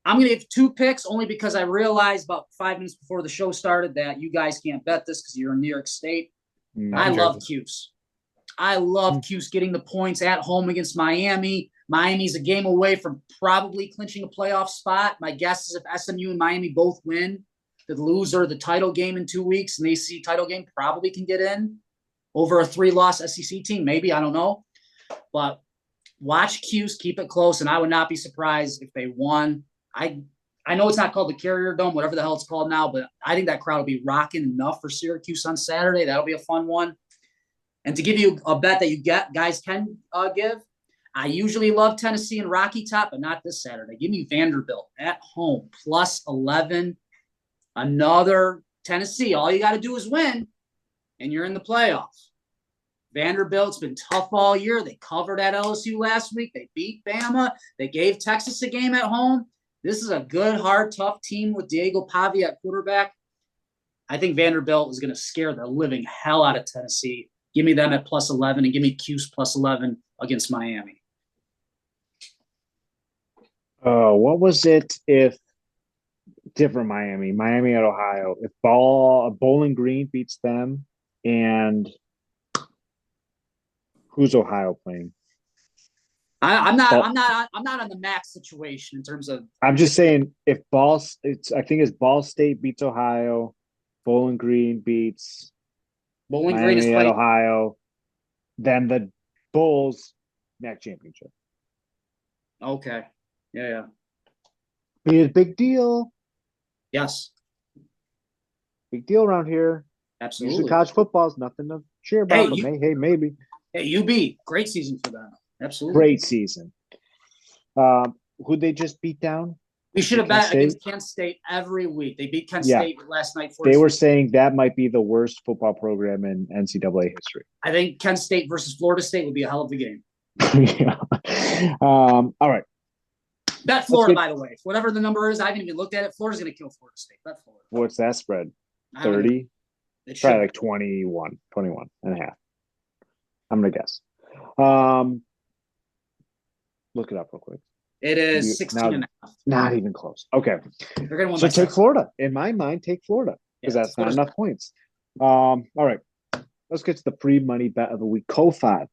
I'm going to give 2 picks only because I realized about 5 minutes before the show started that you guys can't bet this because you're in New York State. I love Cuse. I love Cuse getting the points at home against Miami. Miami's a game away from probably clinching a playoff spot. My guess is if SMU and Miami both win, the loser, the title game in 2 weeks, and the ACC title game probably can get in over a 3-loss SEC team. Maybe, I don't know. But watch Cuse, keep it close, and I would not be surprised if they won. I know it's not called the Carrier Dome, whatever the hell it's called now, but I think that crowd will be rocking enough for Syracuse on Saturday. That'll be a fun one. And to give you a bet that guys can give, I usually love Tennessee and Rocky Top, but not this Saturday. Give me Vanderbilt at home, +11. Another Tennessee. All you got to do is win, and you're in the playoffs. Vanderbilt's been tough all year. They covered at LSU last week. They beat Bama. They gave Texas a game at home. This is a good, hard, tough team with Diego Pavia at quarterback. I think Vanderbilt is going to scare the living hell out of Tennessee. Give me them at +11 and give me Cuse +11 against Miami. What was it if different Miami at Ohio, if Bowling Green beats them, and who's Ohio playing? I'm not on the max situation in terms of. I'm just saying if I think it's Ball State beats Ohio, Bowling Green beats Bowling Miami Green is at Ohio, then the Bulls MAC championship. Okay. Yeah. Be a big deal. Yes. Big deal around here. Absolutely. Usually college football is nothing to cheer about, but maybe. Hey, UB, great season for them. Absolutely. Great season. Who'd they just beat down? We should have bet against Kent State every week. They beat Kent State last night. They were saying that might be the worst football program in NCAA history. I think Kent State versus Florida State would be a hell of a game. Yeah. All right. Bet Florida, by the way. Whatever the number is, I haven't even looked at it. Florida's going to kill Florida State. Bet Florida. What's that spread? 30? Probably like 21 and a half. I'm going to guess. Look it up real quick. It is 16 and a half. Not even close. Okay. They're going to win. So take Florida. In my mind, take Florida because that's not enough points. All right. Let's get to the free money bet of the week. Kofod,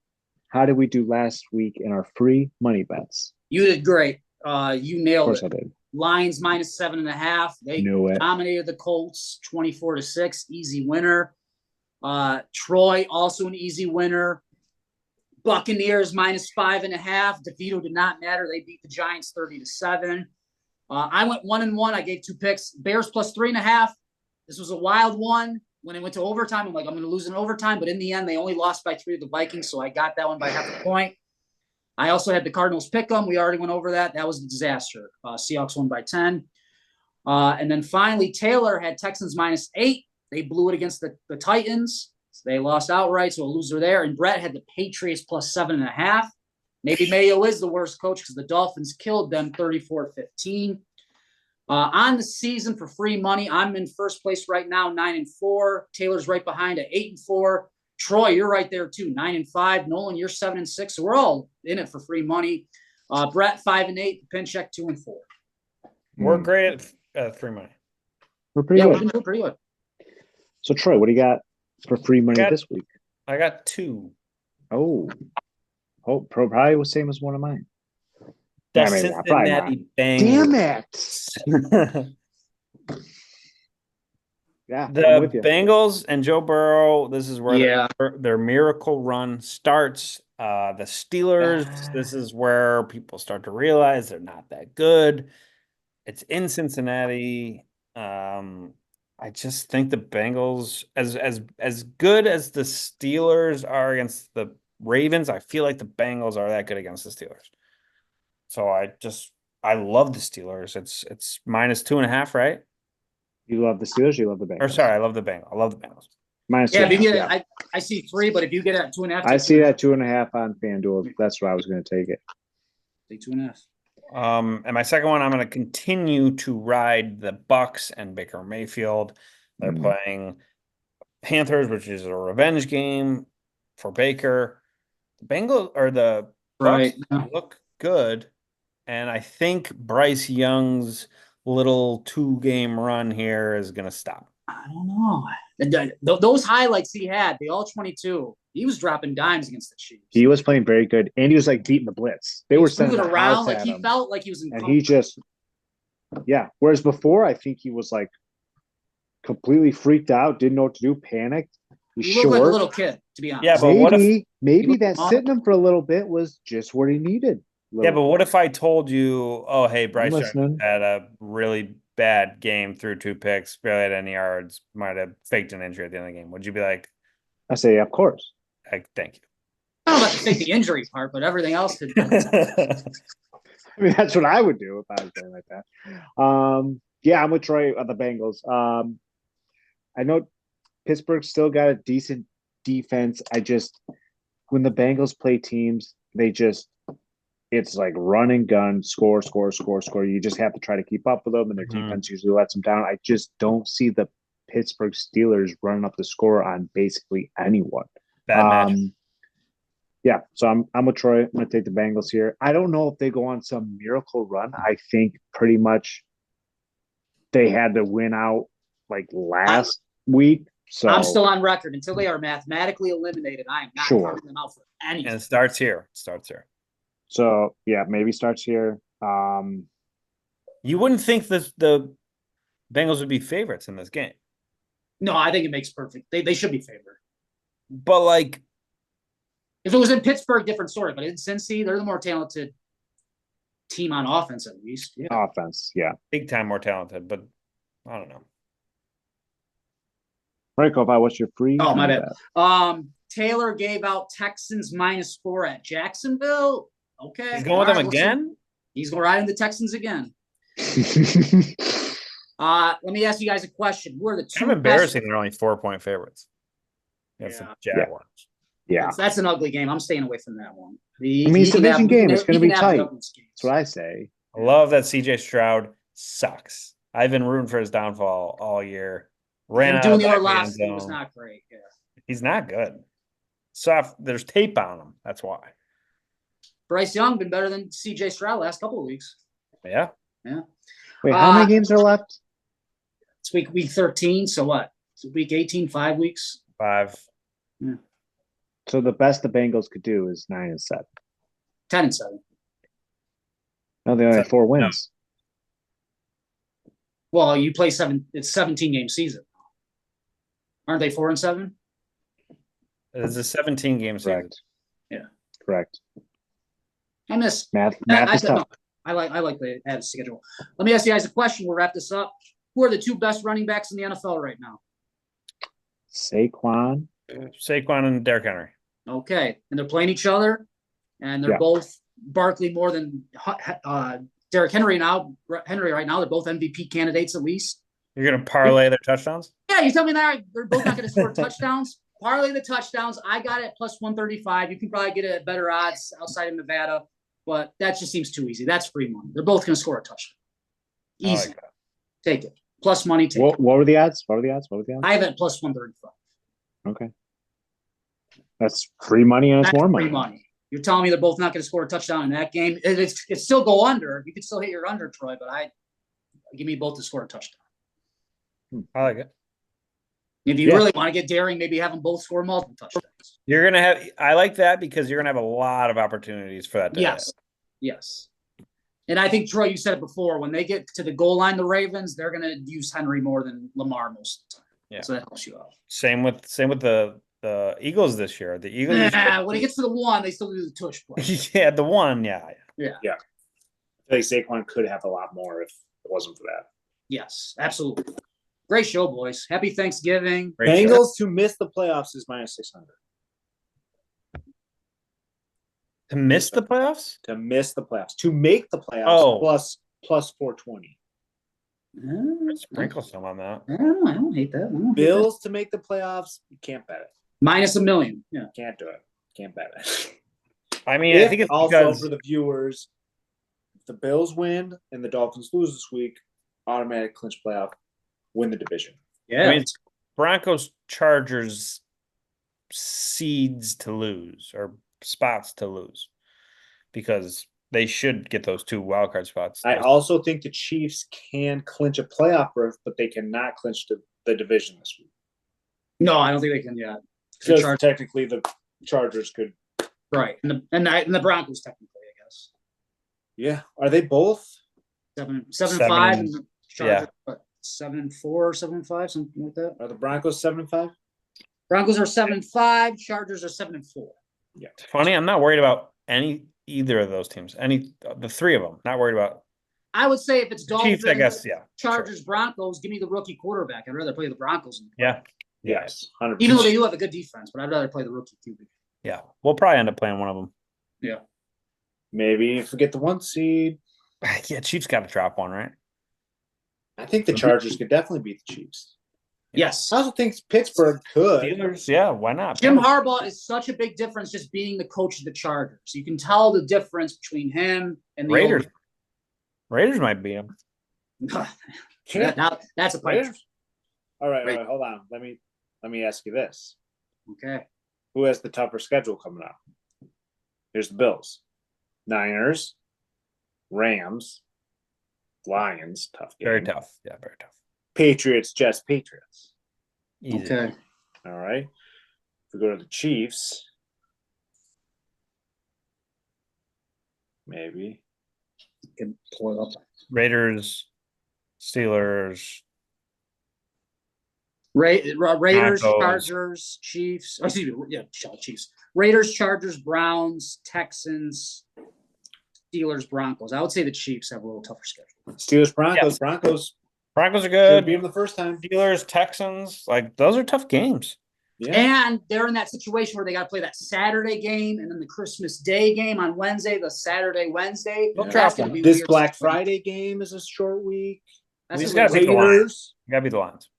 how did we do last week in our free money bets? You did great. You nailed it. Of course I did. Lions -7.5. They Knew it. dominated the Colts 24-6. Easy winner. Troy also an easy winner. Buccaneers -5.5. DeVito did not matter. They beat the Giants 30-7. I went 1-1. I gave 2 picks. Bears +3.5. This was a wild one. When it went to overtime, I'm like, I'm going to lose in overtime. But in the end, they only lost by 3 to the Vikings, so I got that one by half a point. I also had the Cardinals pick them. We already went over that. That was a disaster. Seahawks won by 10. And then finally, Taylor had Texans -8. They blew it against the Titans. So they lost outright, so a loser there. And Brett had the Patriots +7.5. Maybe Mayo is the worst coach because the Dolphins killed them 34-15. On the season for free money, I'm in first place right now, 9-4. Taylor's right behind at 8-4. Troy, you're right there too, 9-5. Nolan, you're 7-6. So we're all in it for free money. Brett 5-8. Pincheck 2-4. We're great at free money. We're pretty Yeah, good. we're doing pretty good. So Troy, what do you got for free money this week? I got 2. Oh, probably the same as one of mine. The I mean, probably not. Cincinnati Bengals. Damn it! Yeah, I'm The with you. Bengals and Joe Burrow, this is where Yeah. their miracle run starts. The Steelers, this is where people start to realize they're not that good. It's in Cincinnati. I just think the Bengals, as good as the Steelers are against the Ravens, I feel like the Bengals are that good against the Steelers. So I love the Steelers. It's -2.5, right? You love the Steelers, you love the Bengals. Or sorry, I love the Bengals. I love the Bengals. Yeah, if you get -2.5. it, I see 3, but if you get it at 2.5, I see that 2.5 on FanDuel. That's where I was going to take it. Take 2.5. And my second one, I'm going to continue to ride the Bucks and Baker Mayfield. They're playing Panthers, which is a revenge game for Baker. The Bengals or the Bucks look good, and I think Bryce Young's little 2-game run here is going to stop. I don't know. Those highlights he had, the all-22, he was dropping dimes against the Chiefs. He was playing very good, and he was like beating the blitz. They were sending moving the around house like at he him, felt like he was in. and he just, Whereas before, I think he was like completely freaked out, didn't know what to do, panicked. He looked like a little kid, to be honest. Yeah, but what if maybe that sitting him for a little bit was just what he needed? Yeah, but what if I told you, oh, hey, Bryce Young listening. had a really bad game, threw 2 picks, barely had any yards, might have faked an injury at the end of the game? Would you be like, I say, of course. thank you. I don't have to take the injury part, but everything else could. I mean, that's what I would do if I was doing like that. Yeah, I'm with Troy on the Bengals. I know Pittsburgh's still got a decent defense. When the Bengals play teams, it's like run and gun, score. You just have to try to keep up with them, and their defense usually lets them down. I just don't see the Pittsburgh Steelers running up the score on basically anyone. Bad match. Yeah, so I'm with Troy. I'm going to take the Bengals here. I don't know if they go on some miracle run. I think pretty much they had to win out like last week. So I'm still on record. Until they are mathematically eliminated, I am not counting them out for anything. And it starts here. So, yeah, maybe starts here. You wouldn't think the Bengals would be favorites in this game. No, I think it makes perfect. They should be favored. But, like, if it was in Pittsburgh, different story. But in Cincy, they're the more talented team on offense, at least. Yeah. Offense, yeah. Big time more talented, but I don't know. Rakoff, what's your free? Oh, my bad. Taylor gave out Texans -4 at Jacksonville. Okay. He's going with them again? He's going to ride in the Texans again. Let me ask you guys a question. Who are the 2 I'm embarrassing. They're only 4-point favorites. That's the Jaguars. Yeah. That's an ugly game. I'm staying away from that one. It's a division game. It's going to be tight. That's what I say. I love that CJ Stroud sucks. I've been rooting for his downfall all year. Ran out of the end zone. Was not great. Yeah. He's not good. Soft. There's tape on him. That's why. Bryce Young been better than CJ Stroud last couple of weeks. Yeah. Wait, how many games are left? It's week 13. So what? It's week 18, 5 weeks. 5. Yeah. So the best the Bengals could do is 9-7. 10-7. No, they only have 4 wins. Well, you play it's 17 game season. Aren't they 4-7? It's a 17 game season. Correct. Yeah. Correct. I miss Math I is tough. like the ad schedule. Let me ask you guys a question. We'll wrap this up. Who are the two best running backs in the NFL right now? Saquon. Saquon and Derrick Henry. Okay, and they're playing each other, and they're Yeah. both Barkley more than Derrick Henry now. Henry right now, they're both MVP candidates at least. You're gonna parlay their touchdowns? Yeah, you tell me that they're both not going to score touchdowns. Parlay the touchdowns. I got it at plus 135. You can probably get it at better odds outside of Nevada, but that just seems too easy. That's free money. They're both going to score a touchdown. I Easy. like that. Take it. Plus money. Take it. What were the odds? What were the odds? I have it at plus 135. Okay. That's free money and it's That's more free money. You're telling me they're both not going to score a touchdown in that game? It's still go under. You could still hit your under, Troy, but give me both to score a touchdown. I like it. If you really want to get daring, maybe have them both score multiple touchdowns. You're gonna have. I like that because you're gonna have a lot of opportunities for that. Yes. And I think, Troy, you said it before. When they get to the goal line, the Ravens, they're going to use Henry more than Lamar most of the time. Yeah. So that helps you out. Same with the Eagles this year. The Eagles. When it gets to the one, they still do the tush play. Yeah, the one. Yeah. I feel like Saquon could have a lot more if it wasn't for that. Yes, absolutely. Great show, boys. Happy Thanksgiving. Great show. Bengals to miss the playoffs is minus 600. To miss the playoffs? To miss the playoffs. To make the playoffs plus 420. Sprinkle some on that. I don't hate that. I don't hate that. Bills to make the playoffs, you can't bet it. Minus $1 million. Yeah. Can't do it. Can't bet it. I mean, I think it's also because for the viewers, if the Bills win and the Dolphins lose this week, automatic clinch playoff, win the division. Yeah. I mean, it's Broncos Chargers seeds to lose or spots to lose because they should get those 2 wildcard spots. I also think the Chiefs can clinch a playoff berth, but they cannot clinch the division this week. No, I don't think they can yet. Because technically the Chargers could. Right. And the Broncos technically, I guess. Yeah. Are they both? 7-5 and the Chargers, yeah. 7-4 or 7-5, something like that. Are the Broncos 7-5? Broncos are 7-5, Chargers are 7-4. Yeah. It's funny. I'm not worried about either of those teams. The 3 of them. Not worried about. I would say if it's Dolphins, Chiefs, I guess. Yeah. Chargers, Sure. Broncos, give me the rookie quarterback. I'd rather play the Broncos. Yeah. Yes. 100%. Even though they do have a good defense, but I'd rather play the rookie QB. Yeah. We'll probably end up playing one of them. Yeah. Maybe forget the 1 seed. Yeah. Chiefs got to drop one, right? I think the Chargers could definitely beat the Chiefs. Yes. I also think Pittsburgh could. Steelers, yeah. Why not? Jim Harbaugh is such a big difference just being the coach of the Chargers. You can tell the difference between him and the Raiders. Raiders might beat them. Now, that's a pipe. All right, hold on. Let me ask you this. Okay. Who has the tougher schedule coming up? Here's the Bills. Niners, Rams, Lions, tough game. Very tough. Yeah, very tough. Patriots, Jets, Patriots. Easy. Okay. All right. If we go to the Chiefs, maybe. Can pull it up. Raiders, Steelers. Raiders, Broncos. Chargers, Chiefs. Excuse me. Yeah, Chiefs. Raiders, Chargers, Browns, Texans, Steelers, Broncos. I would say the Chiefs have a little tougher schedule. Steelers, Broncos. Yeah. Broncos Broncos are could good. beat them the first time. Steelers, Texans. Like, those are tough games. Yeah. And they're in that situation where they got to play that Saturday game and then the Christmas Day game on Wednesday, the Saturday, Wednesday. Yeah. That's gonna be This weird. Black Friday game is a short week. That's We just a gotta weird- take the Lions. Raiders. You gotta beat the Lions.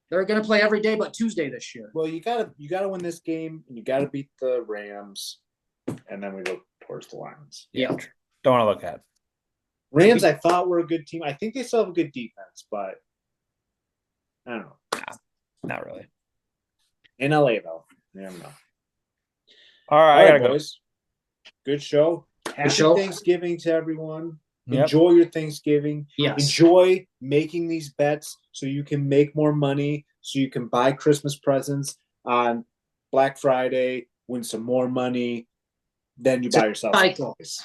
They're going to play every day but Tuesday this year. Well, you gotta win this game, and you gotta beat the Rams, and then we go towards the Lions. Yeah. Don't want to look at. Rams, I thought were a good team. I think they still have a good defense, but I don't know. Not really. In LA though, I don't know. All right, All I right, gotta go. boys. Good show. Happy show. Thanksgiving to everyone. Yep. Enjoy your Thanksgiving. Yes. Enjoy making these bets so you can make more money, so you can buy Christmas presents on Black Friday, win some more money, then you buy yourself some cycle. toys.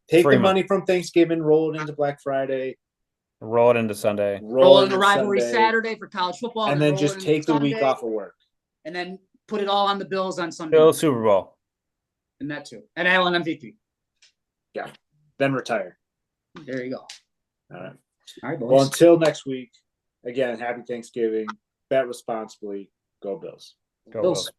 Take Free the money from Thanksgiving, roll it into Black Friday, Roll it into Sunday. Roll in the into rivalry Sunday, Saturday for college football, and then roll just it into take the week Sunday, off of work. and then put it all on the Bills on Sunday. Bill Super Bowl. And that too. And Allen MVP. Then retire. There you go. All right. All right, boys. Well, until next week, again, happy Thanksgiving. Bet responsibly. Go Bills. Go Bills. Bills.